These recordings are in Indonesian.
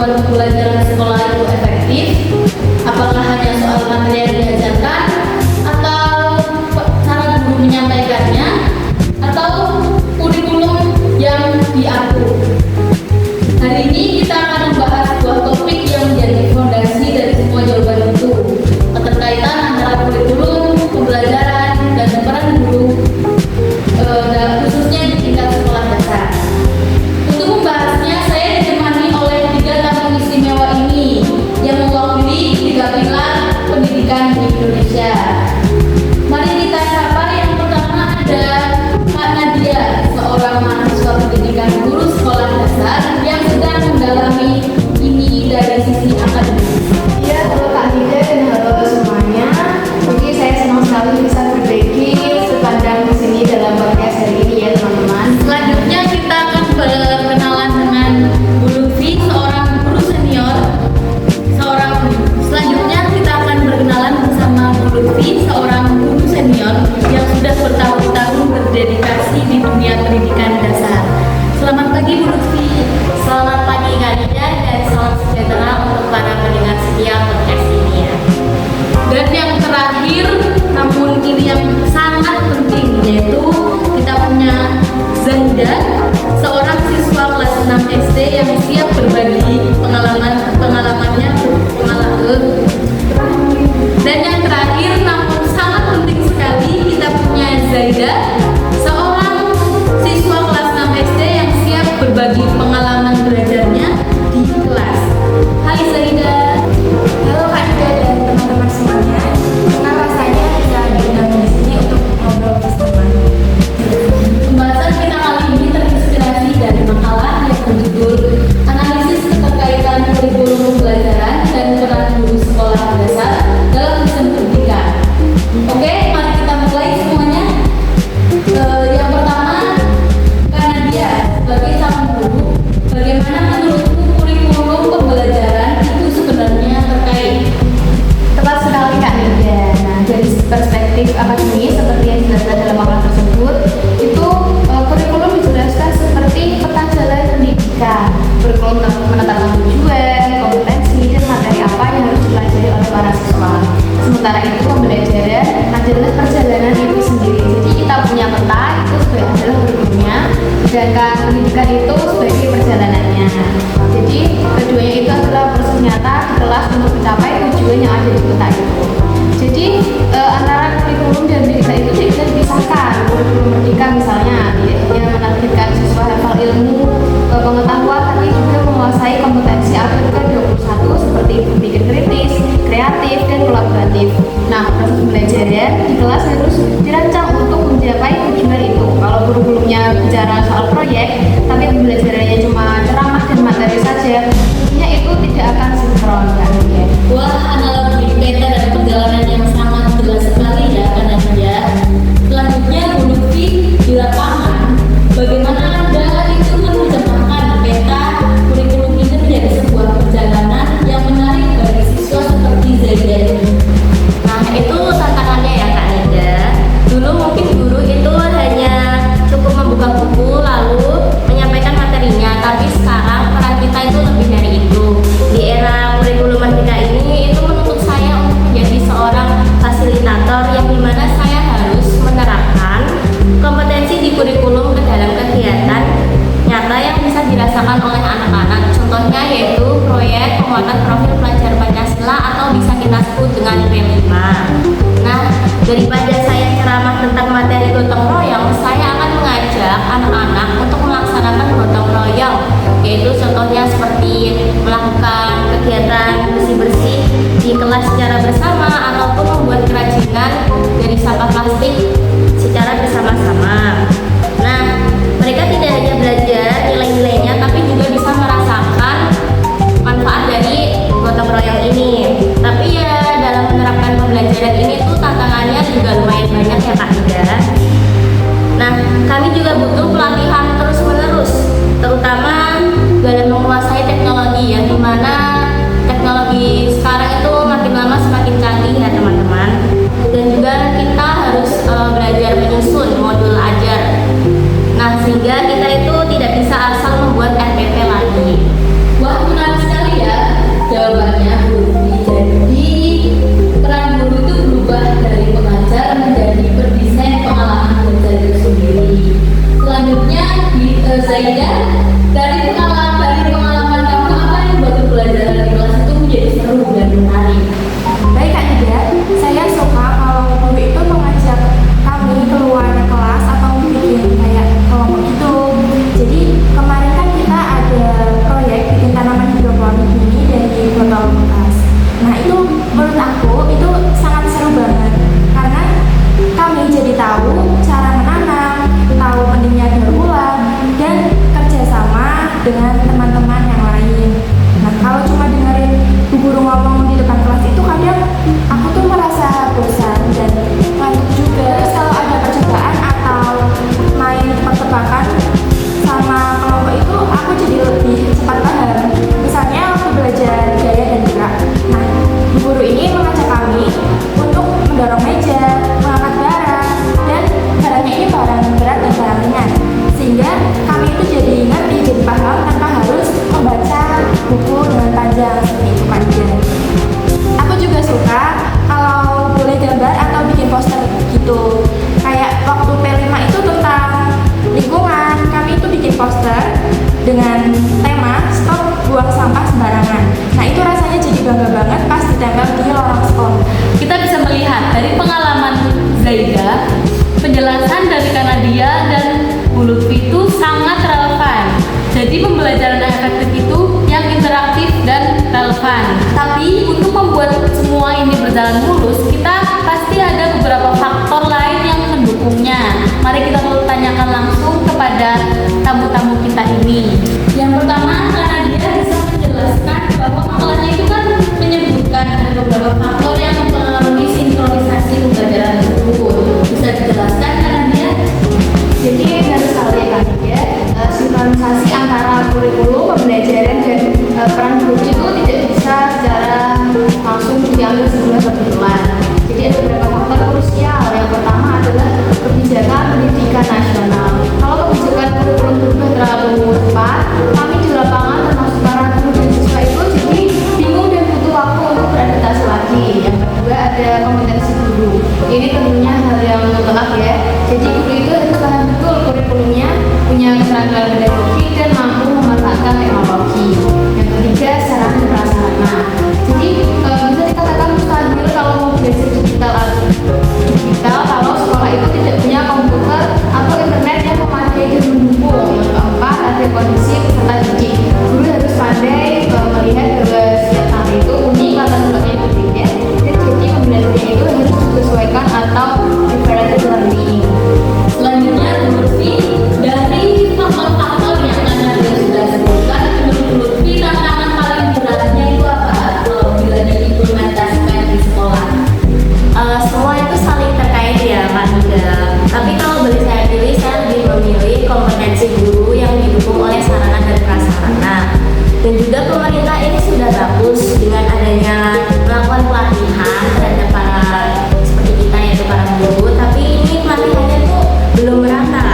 membuat pembelajaran sekolah itu efektif? Apakah hanya soal materi yang diajarkan, atau cara guru menyampaikannya, atau kurikulum yang diatur? Hari ini kita akan membahas sebuah topik yang menjadi fondasi dari semua jawaban itu, keterkaitan antara kurikulum, pembelajaran, dan peran guru khususnya di tingkat sekolah dasar. Untuk membahasnya, saya ditemani oleh 3 tamu istimewa ini yang mewakili 3 pilar pendidikan di Indonesia. Mari kita sapa. Yang pertama ada Kak Nadia, seorang mahasiswa pendidikan guru sekolah dasar yang sedang mendalami ini dari sisi akademik. Ya, halo Kak Nida dan halo semuanya. Mungkin saya senang sekali bisa berbagi sudut pandang di sini dalam podcast hari ini ya teman-teman. Selanjutnya kita akan berkenalan dengan Bu Lutfi, seorang guru senior. Selanjutnya kita akan berkenalan bersama Bu Lutfi, seorang guru senior yang sudah bertahun-tahun berdedikasi di dunia pendidikan dasar. Selamat pagi Bu Lutfi. Selamat pagi Kak Nida dan salam sejahtera untuk para pendengar setia podcast ini ya. Dan yang terakhir, namun ini yang sangat penting, yaitu kita punya Zahida, seorang siswa kelas 6 SD yang siap berbagi pengalamannya. Dan yang terakhir, namun sangat penting sekali, kita punya Zahida, seorang siswa kelas 6 SD yang siap berbagi pengalaman belajarnya di kelas. Hai Zahida. Halo Kak Nida dan teman-teman semuanya. Senang rasanya bisa diundang di sini untuk ngobrol bersama. Pembahasan kita kali ini terinspirasi dari makalah yang berjudul Analisis Keterkaitan Kurikulum Pembelajaran dan Peran Guru Sekolah Dasar dalam Sistem Pendidikan. Oke, mari kita mulai semuanya. Yang pertama, Kak Nadia, sebagai calon guru, bagaimana menurutmu kurikulum pembelajaran itu sebenarnya terkait? Tepat sekali Kak Nida. Nah, dari perspektif akademis seperti yang dijelaskan dalam makalah tersebut, itu kurikulum dijelaskan seperti peta jalan pendidikan. Kurikulum menetapkan tujuan, kompetensi, dan materi apa yang harus dipelajari oleh para siswa. Sementara itu pembelajaran adalah perjalanan itu sendiri. Jadi kita punya peta itu adalah kurikulumnya, sedangkan pendidikan itu sebagai perjalanannya. Jadi keduanya itu adalah proses nyata di kelas untuk mencapai tujuan yang ada di peta itu. Jadi antara kurikulum dan pendidikan itu tidak bisa dipisahkan. Kurikulum merdeka misalnya tidak hanya menargetkan siswa hafal ilmu pengetahuan, tapi juga menguasai kompetensi ABK 21 seperti berpikir kritis, kreatif, dan kolaboratif. Nah, proses pembelajaran di kelas harus dirancang untuk mencapai tujuan itu. Kalau kurikulumnya bicara soal proyek, tapi pembelajarannya cuma ceramah dan materi saja, tentunya itu tidak akan sinkron kan ya. Wah, analogi peta dan perjalanan yang sangat jelas sekali ya Kak Nadia. Selanjutnya Bu Lutfi, di lapangan, bagaimana Anda itu menerjemahkan peta kurikulum ini menjadi sebuah perjalanan yang menarik bagi siswa seperti Zahida ini? Nah itu tantangannya ya Kak Nida. Dulu mungkin guru itu hanya cukup membuka buku lalu menyampaikan materinya, tapi sekarang peran kita itu lebih dari itu. Di era kurikulum merdeka ini itu menuntut saya untuk menjadi seorang fasilitator yang dimana saya harus menerapkan kompetensi di kurikulum ke dalam kegiatan nyata yang bisa dirasakan oleh anak-anak. Contohnya yaitu proyek penguatan profil pelajar Pancasila atau bisa kita sebut dengan P5. Nah, daripada saya ceramah tentang materi gotong royong, saya akan mengajak anak-anak untuk melaksanakan gotong royong, yaitu contohnya seperti melakukan kegiatan bersih-bersih di kelas secara bersama ataupun membuat kerajinan dari sampah plastik secara bersama-sama. Nah, mereka tidak hanya belajar nilai-nilainya, tapi juga bisa merasakan manfaat dari gotong royong ini. Tapi ya dalam menerapkan pembelajaran ini tuh tantangannya juga lumayan banyak ya Kak Ida. Nah, kami juga butuh pelatihan terus-menerus, terutama dalam menguasai teknologi, yang dimana teknologi sekarang itu makin lama semakin canggih ya teman-teman. Dan juga kita harus belajar menyusun modul ajar. Nah, sehingga kita itu tidak bisa asal membuat buku dengan panjang seperti itu kan. Aku juga suka kalau boleh gambar atau bikin poster gitu. Kayak waktu P5 itu tentang lingkungan, kami itu bikin poster dengan tema stop buang sampah sembarangan. Nah itu rasanya jadi bangga banget pas ditempel di lorong sekolah. Kita bisa melihat dari pengalaman Zaida, penjelasan dari Kanadia dan Bu Lutfi itu sangat relevan. Jadi pembelajaran yang efektif itu yang interaktif dan relevan. Tapi untuk membuat semua ini berjalan mulus, kita pasti ada beberapa faktor lain yang mendukungnya. Mari kita tanyakan langsung kepada tamu-tamu kita ini. Yang pertama, Kanadia bisa menjelaskan bahwa makalahnya itu kan menyebutkan ada beberapa faktor yang mempengaruhi sinkronisasi pembelajaran tersebut. Bisa dijelaskan Kanadia? Jadi harus tahu ya kan ya, sinkronisasi antara kurikulum, pembelajaran dan peran guru itu tidak bisa secara langsung diambil sebulan per bulan. Jadi ada beberapa faktor krusial. Yang pertama adalah kebijakan pendidikan nasional. Kalau kebijakan kurikulum berubah terlalu cepat, kami di lapangan termasuk para guru dan siswa itu jadi bingung dan butuh waktu untuk beradaptasi lagi. Yang kedua ada kompetensi guru. Ini tentunya hal yang mutlak ya. Jadi guru itu harus paham betul kurikulumnya, punya keterampilan pedagogi dan mampu memanfaatkan teknologi. Yang ketiga sarana dan prasarana. Jadi bisa dikatakan mustahil kalau mau belajar digital kalau sekolah itu tidak punya komputer atau internet yang memadai dan mendukung. Yang keempat ada kondisi peserta didik. Guru harus pandai melihat bahwa setiap anak itu unik, latar belakangnya berbeda, dan jadi pembelajarannya itu harus disesuaikan atau differentiated learning. Selanjutnya, Lutfi, dari faktor-faktor yang Kanadia sudah sebutkan, menurut Lutfi tantangan paling beratnya itu apa bila diimplementasikan di sekolah? Semua itu saling terkait ya Kak Nida. Tapi kalau boleh saya pilih, saya lebih memilih kompetensi guru yang didukung oleh sarana dan prasarana. Dan juga pemerintah ini sudah bagus dengan adanya melakukan pelatihan terhadap para seperti kita yaitu para guru. Tapi ini pelatihannya tuh belum merata.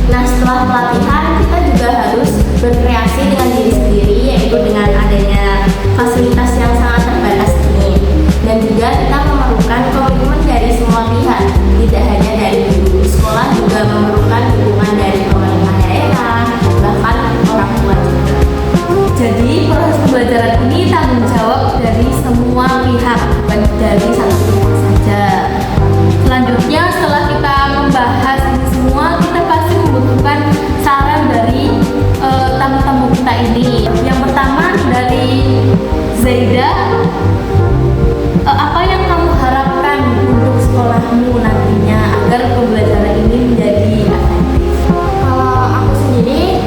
Nah setelah pelatihan kita juga harus berkreasi dengan diri sendiri, yaitu dengan adanya fasilitas yang sangat terbatas ini. Dan juga kita memerlukan komitmen dari semua pihak, tidak hanya dari guru. Sekolah juga memerlukan dukungan dari pemerintah daerah, bahkan orang tua juga. Jadi proses pembelajaran ini tanggung jawab dari semua pihak, bukan dari satu pihak saja. Selanjutnya setelah kita membahas ini semua, kita pasti membutuhkan saran dari tamu-tamu kita ini. Yang pertama dari Zaida, apa yang kamu harapkan untuk sekolahmu nantinya agar pembelajaran ini menjadi efektif? Kalau aku sendiri,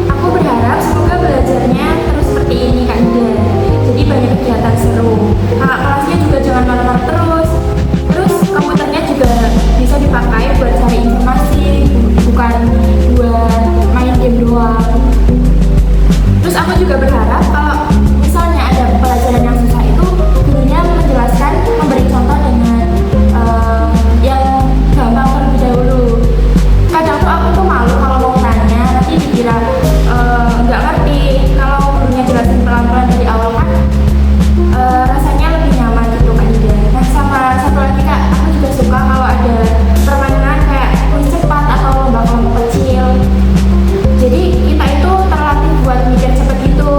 aku berharap semoga belajarnya terus seperti ini Kak Nida. Jadi banyak kegiatan seru. Kakak kelasnya juga jangan marah-marah terus. Terus komputernya juga bisa dipakai buat cari informasi, bukan buat main game doang. Terus aku juga berharap kalau misalnya ada pelajaran yang susah itu gurunya menjelaskan, memberi contoh dengan yang gampang terlebih dahulu. Kadang tuh aku tuh malu kalau mau tanya, nanti dikira nggak ngerti. Kalau gurunya jelasin pelan-pelan dari awal kan rasanya lebih nyaman gitu kan dia. Nah sama satu lagi Kak, aku juga suka kalau ada permainan kayak kuis cepat atau lomba-lomba kecil. Jadi kita itu terlatih buat mikir cepat gitu.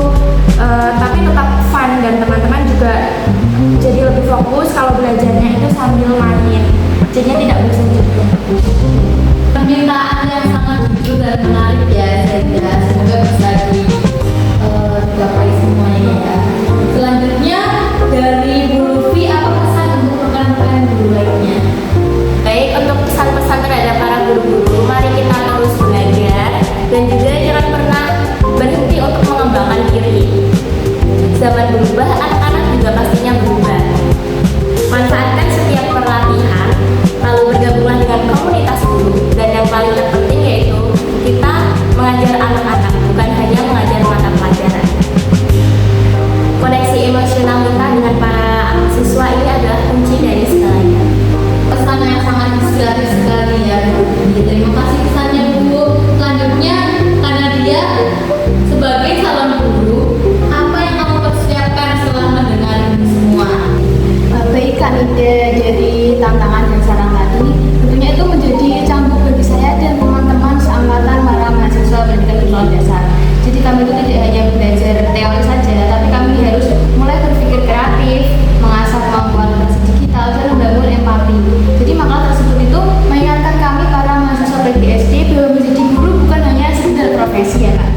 belajar teori saja, tapi kami harus mulai berpikir kreatif, mengasah kemampuan berbasis digital, dan membangun empati. Jadi makalah tersebut itu mengingatkan kami para mahasiswa PGSD bahwa menjadi guru bukan hanya sekedar profesi ya Kak,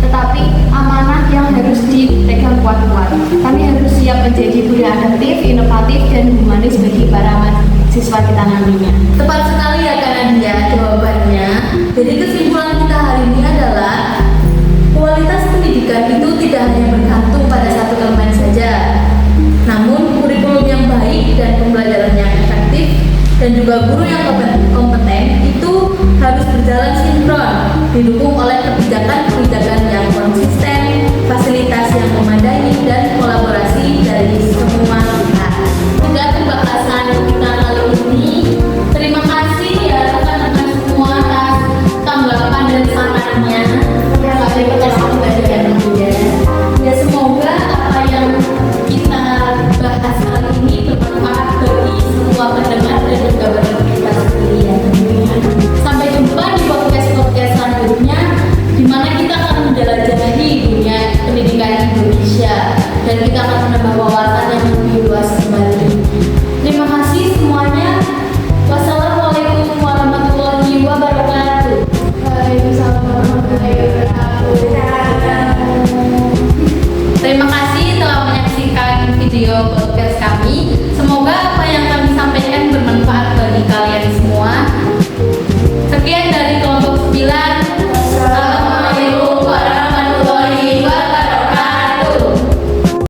tetapi amanah yang harus dipegang kuat-kuat. Kami harus siap menjadi guru yang adaptif, inovatif, dan humanis bagi para mahasiswa kita nantinya. Tepat sekali ya Kak Nadia jawabannya. Jadi kesimpulan kita hari ini adalah kualitas pendidikan itu tidak hanya bergantung pada satu elemen saja, namun kurikulum yang baik dan pembelajaran yang efektif dan juga guru yang kompeten itu harus berjalan sinkron, didukung oleh kebijakan-kebijakan yang konsisten, fasilitas yang memadai, dan kolaborasi dari semua pihak. Sudah pembahasan kita kali ini. Terima kasih ya rekan-rekan semua atas tanggapan dan sarannya. Ya semoga apa yang kita bahas kali ini bermanfaat bagi semua pendengar dan juga bagi kita sekalian. Sampai jumpa di podcast selanjutnya, di mana kita akan menjelajahi dunia pendidikan Indonesia dan kita akan menambah wawasan yang lebih luas kembali. Terima kasih semuanya. Wassalamualaikum warahmatullahi wabarakatuh. Waalaikumsalam warahmatullahi wabarakatuh. Terima kasih telah menyaksikan video podcast kami. Semoga apa yang kami sampaikan bermanfaat bagi kalian semua.